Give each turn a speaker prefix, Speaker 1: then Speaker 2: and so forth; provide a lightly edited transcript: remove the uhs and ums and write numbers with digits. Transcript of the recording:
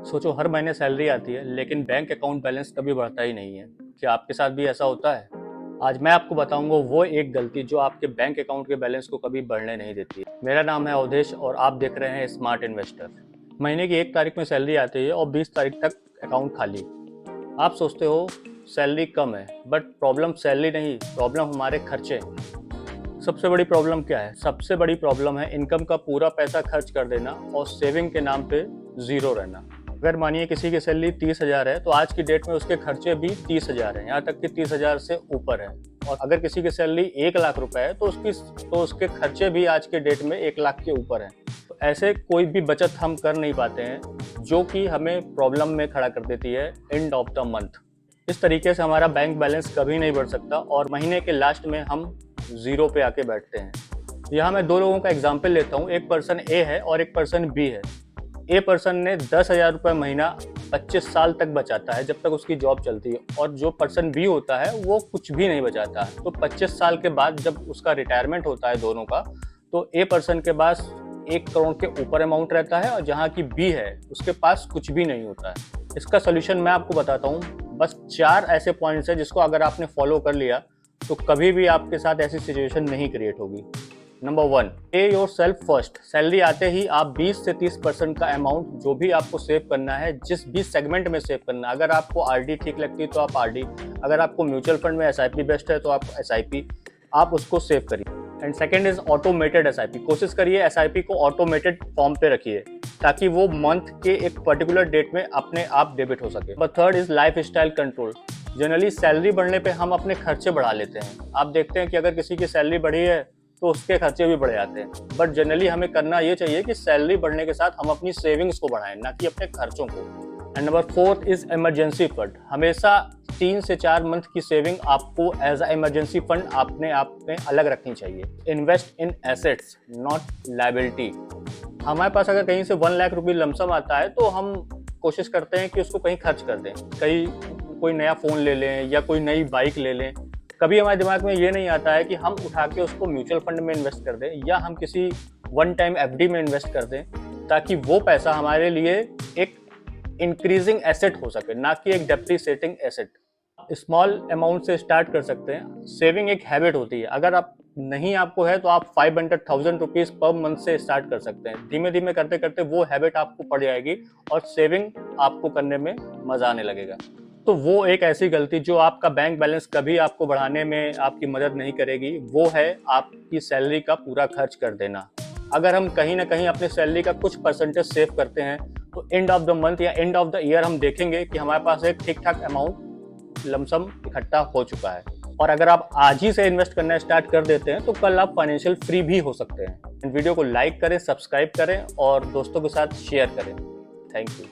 Speaker 1: सोचो हर महीने सैलरी आती है लेकिन बैंक अकाउंट बैलेंस कभी बढ़ता ही नहीं है। क्या आपके साथ भी ऐसा होता है? आज मैं आपको बताऊंगा वो एक गलती जो आपके बैंक अकाउंट के बैलेंस को कभी बढ़ने नहीं देती है। मेरा नाम है अवधेश और आप देख रहे हैं स्मार्ट इन्वेस्टर। महीने की 1 तारीख में सैलरी आती है और 20 तारीख तक अकाउंट खाली। आप सोचते हो सैलरी कम है, बट प्रॉब्लम सैलरी नहीं, प्रॉब्लम हमारे खर्चे हैं। सबसे बड़ी प्रॉब्लम क्या है? सबसे बड़ी प्रॉब्लम है इनकम का पूरा पैसा खर्च कर देना और सेविंग के नाम पे जीरो रहना। अगर मानिए किसी की सैलरी 30,000 है तो आज की डेट में उसके खर्चे भी 30,000 हैं, यहाँ तक कि 30,000 से ऊपर है। और अगर किसी की सैलरी 1 लाख रुपए है तो उसके खर्चे भी आज के डेट में 1 लाख के ऊपर हैं। तो ऐसे कोई भी बचत हम कर नहीं पाते हैं जो कि हमें प्रॉब्लम में खड़ा कर देती है एंड ऑफ द मंथ। इस तरीके से हमारा बैंक बैलेंस कभी नहीं बढ़ सकता और महीने के लास्ट में हम जीरो पे आके बैठते हैं। यहाँ मैं दो लोगों का एग्जाम्पल लेता हूँ। एक पर्सन ए है और एक पर्सन बी है। ए पर्सन ने 10,000 रुपये महीना 25 साल तक बचाता है जब तक उसकी जॉब चलती है, और जो पर्सन बी होता है वो कुछ भी नहीं बचाता है। तो 25 साल के बाद जब उसका रिटायरमेंट होता है दोनों का, तो ए पर्सन के पास 1 करोड़ के ऊपर अमाउंट रहता है और जहाँ की बी है उसके पास कुछ भी नहीं होता है। इसका सोल्यूशन मैं आपको बताता हूँ। बस 4 ऐसे पॉइंट्स हैं जिसको अगर आपने फॉलो कर लिया तो कभी भी आपके साथ ऐसी सिचुएशन नहीं क्रिएट होगी। नंबर 1, पे योर सेल्फ फर्स्ट। सैलरी आते ही आप 20 से 30% का अमाउंट जो भी आपको सेव करना है, जिस भी सेगमेंट में सेव करना है। अगर आपको आरडी ठीक लगती है तो आप आरडी, अगर आपको म्यूचुअल फंड में एसआईपी बेस्ट है तो आप एसआईपी, आप उसको सेव करिए। And second is automated SIP. कोशिश करिए एसआईपी को ऑटोमेटेड फॉर्म पे रखिए ताकि वो मंथ के एक पर्टिकुलर डेट में अपने आप डेबिट हो सके। Number 3 is life style control. Generally salary बढ़ने पे हम अपने खर्चे बढ़ा लेते हैं। आप देखते हैं कि अगर किसी की सैलरी बढ़ी है तो उसके खर्चे भी बढ़ जाते हैं, बट जनरली हमें करना ये चाहिए कि सैलरी बढ़ने के साथ हम अपनी सेविंग्स को बढ़ाएं, ना कि अपने खर्चों को। And number 4 is emergency fund. हमेशा 3 से 4 मंथ की सेविंग आपको एज अ इमरजेंसी फंड अपने आप में अलग रखनी चाहिए। Invest in assets not liability. हमारे पास अगर कहीं से 1 लाख रुपये लमसम आता है तो हम कोशिश करते हैं कि उसको कहीं खर्च कर दें, कहीं कोई नया फ़ोन ले लें या कोई नई बाइक ले लें। कभी हमारे दिमाग में ये नहीं आता है कि हम उठा के उसको म्यूचुअल फंड में इन्वेस्ट कर दें या हम किसी वन टाइम एफडी में इन्वेस्ट कर दें, ताकि वो पैसा हमारे लिए एक इंक्रीजिंग एसेट हो सके, ना कि एक डेप्रिसिएटिंग एसेट। स्मॉल अमाउंट से स्टार्ट कर सकते हैं। सेविंग एक हैबिट होती है। अगर आप नहीं आपको है तो आप 500,000 रुपीज़ पर मंथ से स्टार्ट कर सकते हैं। धीमे धीमे करते करते वो हैबिट आपको पड़ जाएगी और सेविंग आपको करने में मज़ा आने लगेगा। तो वो एक ऐसी गलती जो आपका बैंक बैलेंस कभी आपको बढ़ाने में आपकी मदद नहीं करेगी, वो है आपकी सैलरी का पूरा खर्च कर देना। अगर हम कहीं ना कहीं अपने सैलरी का कुछ परसेंटेज सेव करते हैं तो एंड ऑफ द मंथ या एंड ऑफ द ईयर हम देखेंगे कि हमारे पास एक ठीक ठाक अमाउंट लमसम इकट्ठा हो चुका है। और अगर आप आज ही से इन्वेस्ट करना स्टार्ट कर देते हैं तो कल आप फाइनेंशियल फ्री भी हो सकते हैं। वीडियो को लाइक करें, सब्सक्राइब करें और दोस्तों के साथ शेयर करें। Thank you.